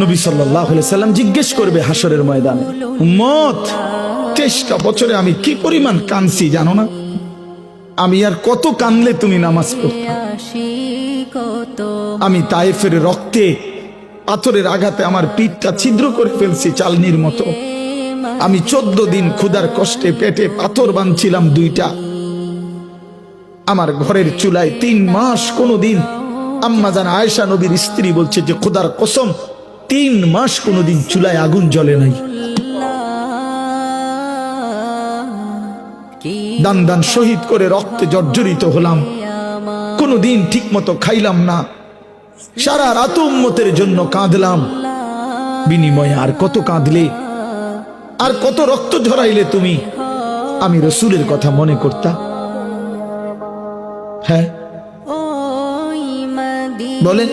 নবী সাল্লাল্লাহু আলাইহি সাল্লাম জিজ্ঞেস করবে হাসরের ময়দানে, উম্মত 23টা বছরে আমি কি পরিমাণ কাঁদছি জানো না? আমি আর কত কাঁদলে তুমি নামাজ পড়তে? আমি তায়েফের রক্তে পাথরের আঘাতে আমার পিঠটা ছিদ্র করে ফেলছি চালনির মতো। আমি 14 দিন ক্ষুধার কষ্টে পেটে পাথর বাঁধছিলাম 2টা। আমার ঘরের চুলায় 3 মাস কোনোদিন, আম্মা জান আয়েশা নবীর স্ত্রী বলছে যে খোদার কসম 3 মাস কোনোদিন চুলায় আগুন জ্বলে নাই। দান দান শহীদ করে রক্তে জর্জরিত হলাম, কোনোদিন ঠিক মতো খাইলাম না, সারা রাত উম্মতের জন্য কাঁদলাম। বিনিময়ে আর কত কাঁদলে, আর কত রক্ত ঝরাইলে তুমি? আমি রসুলের কথা মনে করতা? হ্যাঁ বলেন।